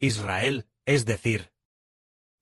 Israel, es decir,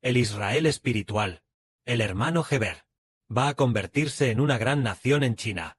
el Israel espiritual, el hermano Heber, va a convertirse en una gran nación en China.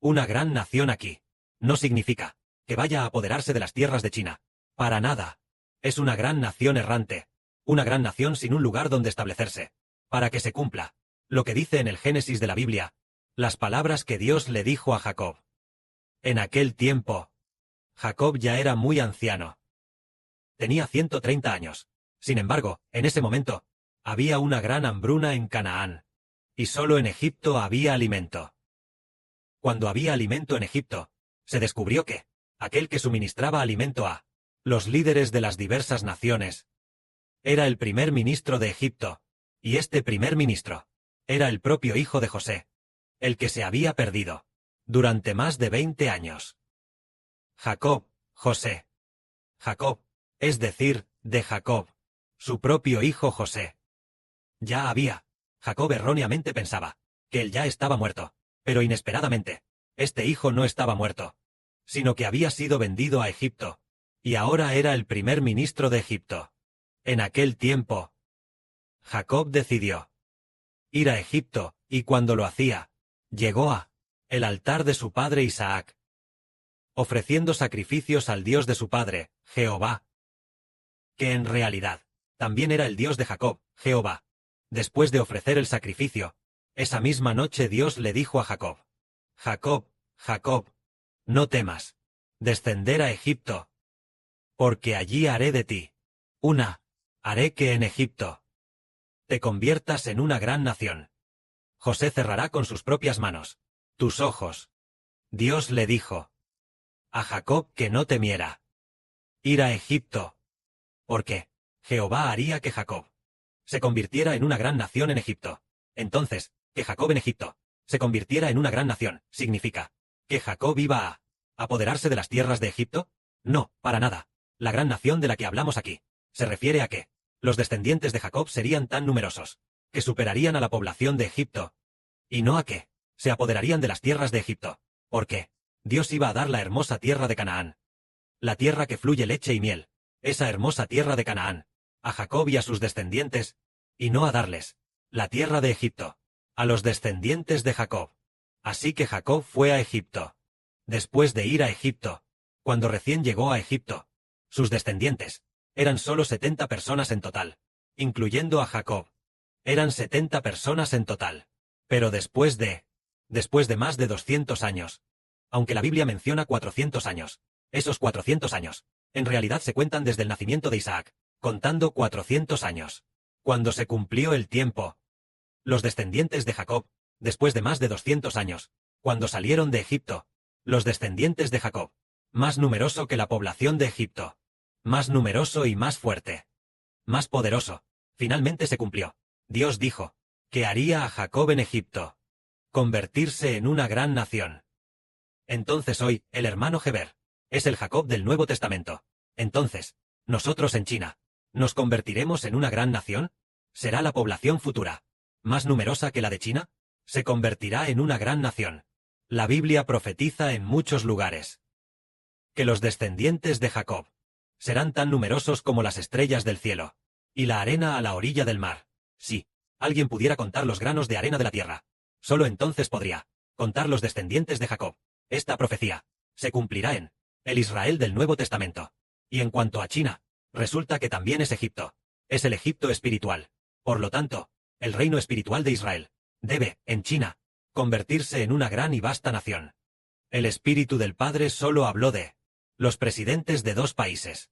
Una gran nación aquí. No significa que vaya a apoderarse de las tierras de China. Para nada. Es una gran nación errante. Una gran nación sin un lugar donde establecerse. Para que se cumpla lo que dice en el Génesis de la Biblia, las palabras que Dios le dijo a Jacob. En aquel tiempo, Jacob ya era muy anciano. Tenía 130 años. Sin embargo, en ese momento, había una gran hambruna en Canaán. Y solo en Egipto había alimento. Cuando había alimento en Egipto, se descubrió que aquel que suministraba alimento a los líderes de las diversas naciones era el primer ministro de Egipto, y este primer ministro era el propio hijo de José, el que se había perdido durante más de 20 años. Jacob, José. Jacob, es decir, de Jacob, su propio hijo José. Jacob erróneamente pensaba que él ya estaba muerto, pero inesperadamente, este hijo no estaba muerto, sino que había sido vendido a Egipto, y ahora era el primer ministro de Egipto. En aquel tiempo, Jacob decidió ir a Egipto, y cuando lo hacía, llegó a el altar de su padre Isaac, ofreciendo sacrificios al Dios de su padre, Jehová, que en realidad también era el Dios de Jacob, Jehová. Después de ofrecer el sacrificio, esa misma noche Dios le dijo a Jacob: Jacob, Jacob, no temas descender a Egipto, porque allí haré de ti haré que en Egipto te conviertas en una gran nación. José cerrará con sus propias manos tus ojos. Dios le dijo a Jacob que no temiera ir a Egipto, porque Jehová haría que Jacob se convirtiera en una gran nación en Egipto. Entonces, que Jacob en Egipto se convirtiera en una gran nación, ¿significa que Jacob iba a apoderarse de las tierras de Egipto? No, para nada. La gran nación de la que hablamos aquí se refiere a que los descendientes de Jacob serían tan numerosos que superarían a la población de Egipto, y no a que se apoderarían de las tierras de Egipto, porque Dios iba a dar la hermosa tierra de Canaán, la tierra que fluye leche y miel, esa hermosa tierra de Canaán, a Jacob y a sus descendientes, y no a darles la tierra de Egipto a los descendientes de Jacob. Así que Jacob fue a Egipto. Después de ir a Egipto, cuando recién llegó a Egipto, sus descendientes eran solo 70 personas en total, incluyendo a Jacob. Eran 70 personas en total. Pero después de más de 200 años, aunque la Biblia menciona 400 años, esos 400 años, en realidad se cuentan desde el nacimiento de Isaac, contando 400 años. Cuando se cumplió el tiempo, los descendientes de Jacob, después de más de 200 años, cuando salieron de Egipto, los descendientes de Jacob, más numeroso que la población de Egipto, más numeroso y más fuerte, más poderoso, finalmente se cumplió. Dios dijo que haría a Jacob en Egipto convertirse en una gran nación. Entonces hoy, el hermano Heber es el Jacob del Nuevo Testamento. Entonces, nosotros en China, ¿nos convertiremos en una gran nación? ¿Será la población futura más numerosa que la de China? Se convertirá en una gran nación. La Biblia profetiza en muchos lugares que los descendientes de Jacob serán tan numerosos como las estrellas del cielo, y la arena a la orilla del mar. Si alguien pudiera contar los granos de arena de la tierra, solo entonces podría contar los descendientes de Jacob. Esta profecía se cumplirá en el Israel del Nuevo Testamento. Y en cuanto a China, resulta que también es Egipto. Es el Egipto espiritual. Por lo tanto, el reino espiritual de Israel debe, en China, convertirse en una gran y vasta nación. El Espíritu del Padre solo habló de los presidentes de 2 países.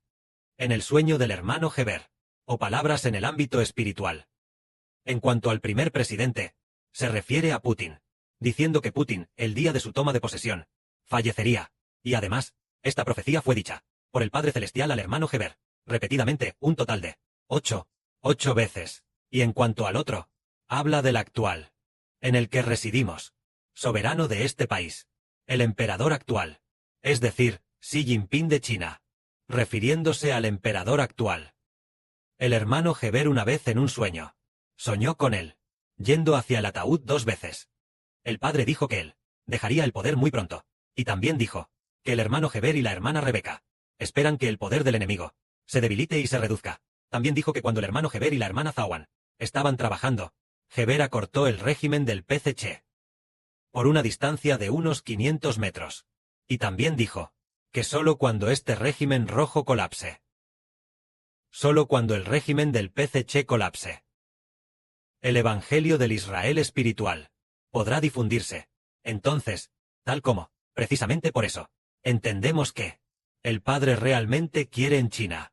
En el sueño del hermano Heber, o palabras en el ámbito espiritual. En cuanto al primer presidente, se refiere a Putin, diciendo que Putin, el día de su toma de posesión, fallecería, y además, esta profecía fue dicha por el Padre Celestial al hermano Heber, repetidamente, un total de 8 veces. Y en cuanto al otro, habla del actual, en el que residimos, soberano de este país, el emperador actual, es decir, Xi Jinping de China, refiriéndose al emperador actual. El hermano Heber una vez en un sueño, soñó con él, yendo hacia el ataúd 2 veces. El padre dijo que él dejaría el poder muy pronto, y también dijo que el hermano Heber y la hermana Rebeca esperan que el poder del enemigo se debilite y se reduzca. También dijo que cuando el hermano Geber y la hermana Zawan estaban trabajando, Geber acortó el régimen del PCC por una distancia de unos 500 metros. Y también dijo que solo cuando este régimen rojo colapse, solo cuando el régimen del PCC colapse, el Evangelio del Israel espiritual podrá difundirse. Entonces, tal como, precisamente por eso, entendemos que el Padre realmente quiere en China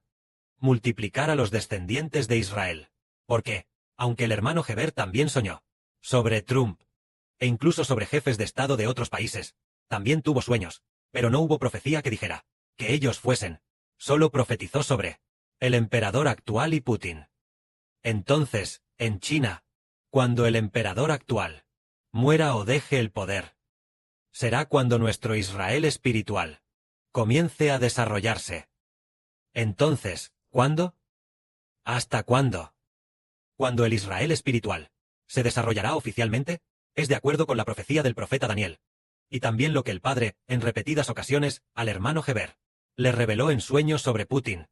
multiplicar a los descendientes de Israel. Porque, aunque el hermano Geber también soñó sobre Trump, e incluso sobre jefes de Estado de otros países, también tuvo sueños, pero no hubo profecía que dijera que ellos fuesen. Solo profetizó sobre el emperador actual y Putin. Entonces, en China, cuando el emperador actual muera o deje el poder, será cuando nuestro Israel espiritual comience a desarrollarse. Entonces, ¿cuándo? ¿Hasta cuándo? Cuando el Israel espiritual se desarrollará oficialmente, es de acuerdo con la profecía del profeta Daniel, y también lo que el Padre, en repetidas ocasiones, al hermano Geber, le reveló en sueños sobre Putin,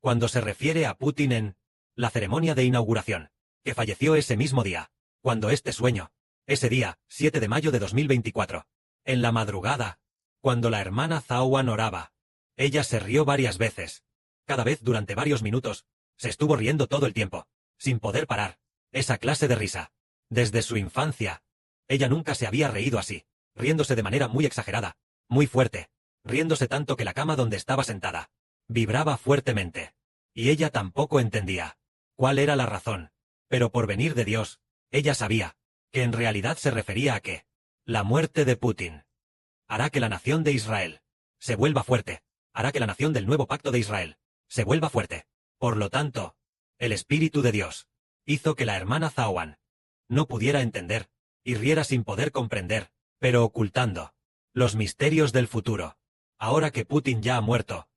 cuando se refiere a Putin en la ceremonia de inauguración, que falleció ese mismo día, cuando este sueño, ese día, 7 de mayo de 2024, en la madrugada, cuando la hermana Zawan oraba, ella se rió varias veces, cada vez durante varios minutos, se estuvo riendo todo el tiempo, sin poder parar, esa clase de risa. Desde su infancia, ella nunca se había reído así, riéndose de manera muy exagerada, muy fuerte, riéndose tanto que la cama donde estaba sentada vibraba fuertemente. Y ella tampoco entendía cuál era la razón, pero por venir de Dios, ella sabía que en realidad se refería a que la muerte de Putin hará que la nación de Israel se vuelva fuerte, hará que la nación del nuevo pacto de Israel se vuelva fuerte. Por lo tanto, el Espíritu de Dios hizo que la hermana Zawan no pudiera entender, y riera sin poder comprender, pero ocultando los misterios del futuro, ahora que Putin ya ha muerto,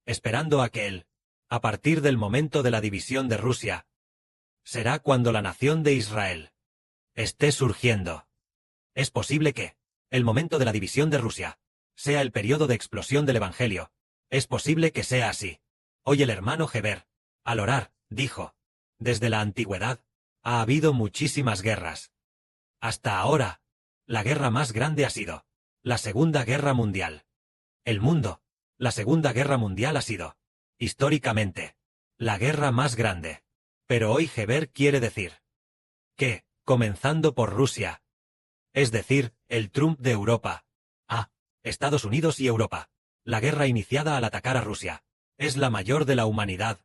esperando a que él, a partir del momento de la división de Rusia, será cuando la nación de Israel esté surgiendo. Es posible que el momento de la división de Rusia sea el periodo de explosión del Evangelio. Es posible que sea así. Hoy el hermano Geber, al orar, dijo, desde la antigüedad, ha habido muchísimas guerras. Hasta ahora, la guerra más grande ha sido la Segunda Guerra Mundial. El mundo, la Segunda Guerra Mundial ha sido, históricamente, la guerra más grande. Pero hoy Geber quiere decir que, comenzando por Rusia, es decir, el Trump de Europa, Estados Unidos y Europa, la guerra iniciada al atacar a Rusia, es la mayor de la humanidad.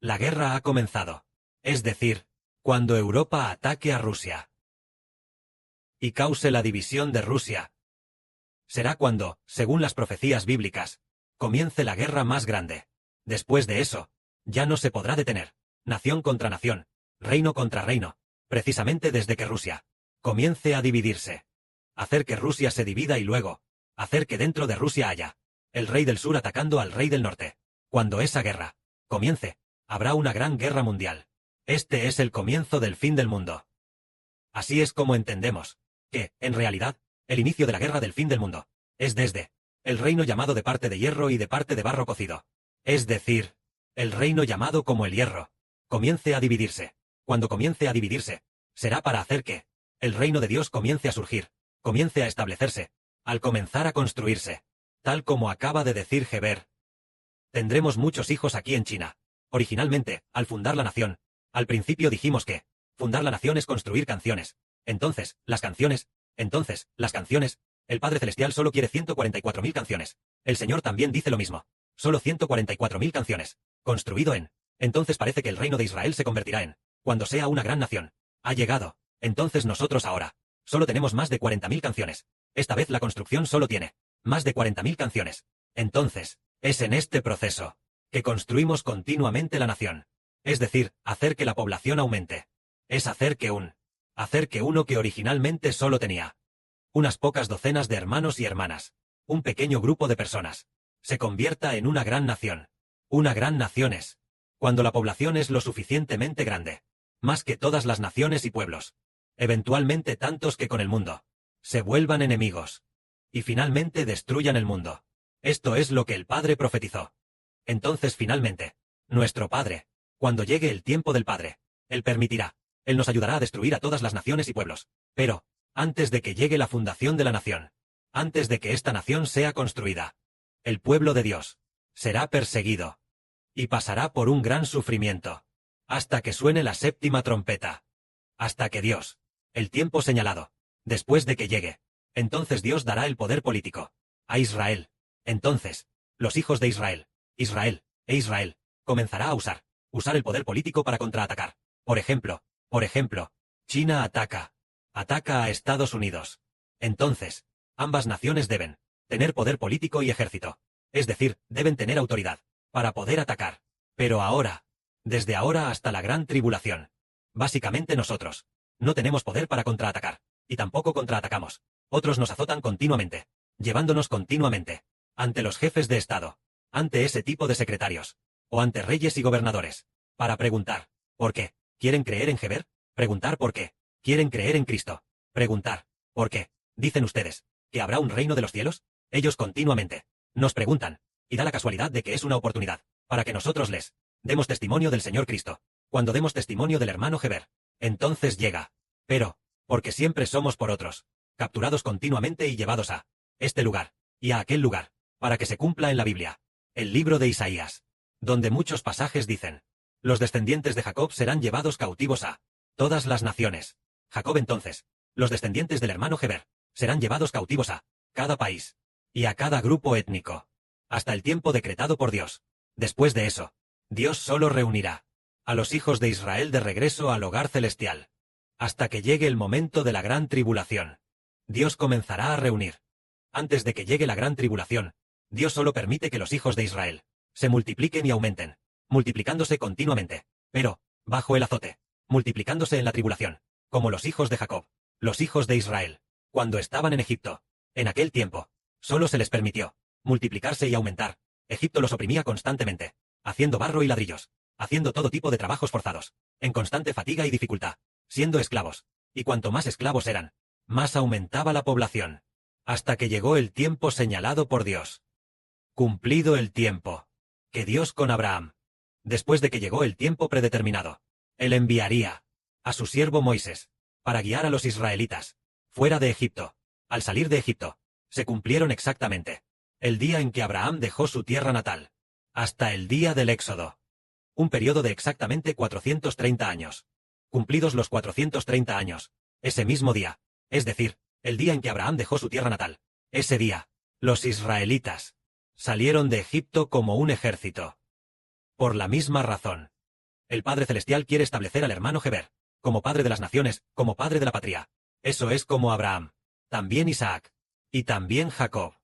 La guerra ha comenzado, es decir, cuando Europa ataque a Rusia y cause la división de Rusia, será cuando, según las profecías bíblicas, comience la guerra más grande. Después de eso, ya no se podrá detener, nación contra nación, reino contra reino, precisamente desde que Rusia comience a dividirse. Hacer que Rusia se divida y luego, hacer que dentro de Rusia haya el rey del sur atacando al rey del norte. Cuando esa guerra comience, habrá una gran guerra mundial. Este es el comienzo del fin del mundo. Así es como entendemos que, en realidad, el inicio de la guerra del fin del mundo es desde el reino llamado de parte de hierro y de parte de barro cocido. Es decir, el reino llamado como el hierro comience a dividirse. Cuando comience a dividirse, será para hacer que el reino de Dios comience a surgir, comience a establecerse, al comenzar a construirse. Tal como acaba de decir Geber, tendremos muchos hijos aquí en China. Originalmente, al fundar la nación, al principio dijimos que fundar la nación es construir canciones. Entonces, las canciones, el Padre Celestial solo quiere 144.000 canciones. El Señor también dice lo mismo. Solo 144.000 canciones. Construido en. Entonces parece que el reino de Israel se convertirá en, cuando sea una gran nación. Ha llegado. Entonces nosotros ahora solo tenemos más de 40.000 canciones. Esta vez la construcción solo tiene más de 40.000 canciones. Entonces, es en este proceso que construimos continuamente la nación. Es decir, hacer que la población aumente. Es hacer que uno que originalmente solo tenía unas pocas docenas de hermanos y hermanas, un pequeño grupo de personas, se convierta en una gran nación. Una gran nación es cuando la población es lo suficientemente grande, más que todas las naciones y pueblos, eventualmente tantos que con el mundo se vuelvan enemigos y finalmente destruyan el mundo. Esto es lo que el Padre profetizó. Entonces finalmente, nuestro Padre. Cuando llegue el tiempo del Padre, Él permitirá. Él nos ayudará a destruir a todas las naciones y pueblos. Pero, antes de que llegue la fundación de la nación, antes de que esta nación sea construida, el pueblo de Dios será perseguido y pasará por un gran sufrimiento, hasta que suene la séptima trompeta, hasta que Dios, el tiempo señalado, después de que llegue, entonces Dios dará el poder político a Israel. Entonces, los hijos de Israel, Israel, comenzará a usar el poder político para contraatacar. Por ejemplo, China ataca a Estados Unidos. Entonces, ambas naciones deben tener poder político y ejército. Es decir, deben tener autoridad para poder atacar. Pero ahora, desde ahora hasta la gran tribulación, básicamente nosotros no tenemos poder para contraatacar, y tampoco contraatacamos. Otros nos azotan continuamente, llevándonos continuamente ante los jefes de Estado, ante ese tipo de secretarios, o ante reyes y gobernadores, para preguntar, ¿por qué? ¿Quieren creer en Geber? Preguntar por qué. ¿Quieren creer en Cristo? Preguntar, ¿por qué? ¿Dicen ustedes que habrá un reino de los cielos? Ellos continuamente nos preguntan, y da la casualidad de que es una oportunidad para que nosotros les demos testimonio del Señor Cristo. Cuando demos testimonio del hermano Geber, entonces llega. Pero, porque siempre somos por otros, capturados continuamente y llevados a este lugar, y a aquel lugar, para que se cumpla en la Biblia, el libro de Isaías, donde muchos pasajes dicen, los descendientes de Jacob serán llevados cautivos a todas las naciones. Jacob entonces, los descendientes del hermano Geber, serán llevados cautivos a cada país, y a cada grupo étnico, hasta el tiempo decretado por Dios. Después de eso, Dios solo reunirá a los hijos de Israel de regreso al hogar celestial, hasta que llegue el momento de la gran tribulación. Dios comenzará a reunir. Antes de que llegue la gran tribulación, Dios solo permite que los hijos de Israel se multipliquen y aumenten, multiplicándose continuamente, pero, bajo el azote, multiplicándose en la tribulación, como los hijos de Jacob, los hijos de Israel, cuando estaban en Egipto. En aquel tiempo, solo se les permitió multiplicarse y aumentar. Egipto los oprimía constantemente, haciendo barro y ladrillos, haciendo todo tipo de trabajos forzados, en constante fatiga y dificultad, siendo esclavos, y cuanto más esclavos eran, más aumentaba la población, hasta que llegó el tiempo señalado por Dios. Cumplido el tiempo que Dios con Abraham, después de que llegó el tiempo predeterminado, Él enviaría a su siervo Moisés para guiar a los israelitas fuera de Egipto. Al salir de Egipto, se cumplieron exactamente el día en que Abraham dejó su tierra natal, hasta el día del Éxodo. Un periodo de exactamente 430 años. Cumplidos los 430 años, ese mismo día, es decir, el día en que Abraham dejó su tierra natal, ese día, los israelitas salieron de Egipto como un ejército. Por la misma razón, el Padre Celestial quiere establecer al hermano Geber como padre de las naciones, como padre de la patria. Eso es como Abraham, también Isaac, y también Jacob.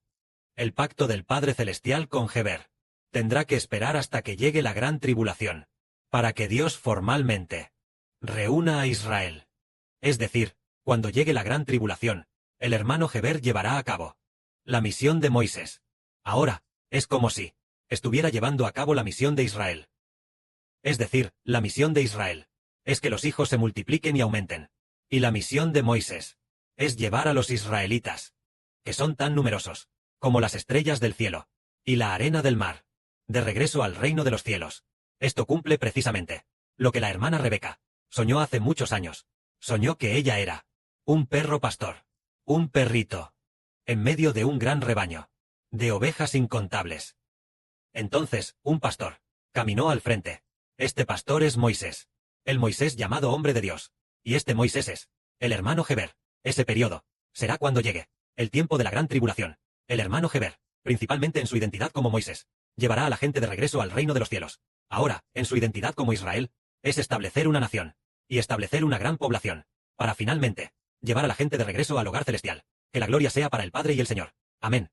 El pacto del Padre Celestial con Geber tendrá que esperar hasta que llegue la gran tribulación, para que Dios formalmente reúna a Israel. Es decir, cuando llegue la gran tribulación, el hermano Geber llevará a cabo la misión de Moisés. Ahora, es como si estuviera llevando a cabo la misión de Israel. Es decir, la misión de Israel es que los hijos se multipliquen y aumenten. Y la misión de Moisés es llevar a los israelitas, que son tan numerosos como las estrellas del cielo y la arena del mar, de regreso al reino de los cielos. Esto cumple precisamente lo que la hermana Rebeca soñó hace muchos años. Soñó que ella era un perro pastor, un perrito, en medio de un gran rebaño de ovejas incontables. Entonces, un pastor caminó al frente. Este pastor es Moisés, el Moisés llamado hombre de Dios, y este Moisés es el hermano Geber. Ese periodo será cuando llegue el tiempo de la gran tribulación. El hermano Geber, principalmente en su identidad como Moisés, llevará a la gente de regreso al reino de los cielos. Ahora, en su identidad como Israel, es establecer una nación y establecer una gran población, para finalmente llevar a la gente de regreso al hogar celestial. Que la gloria sea para el Padre y el Señor. Amén.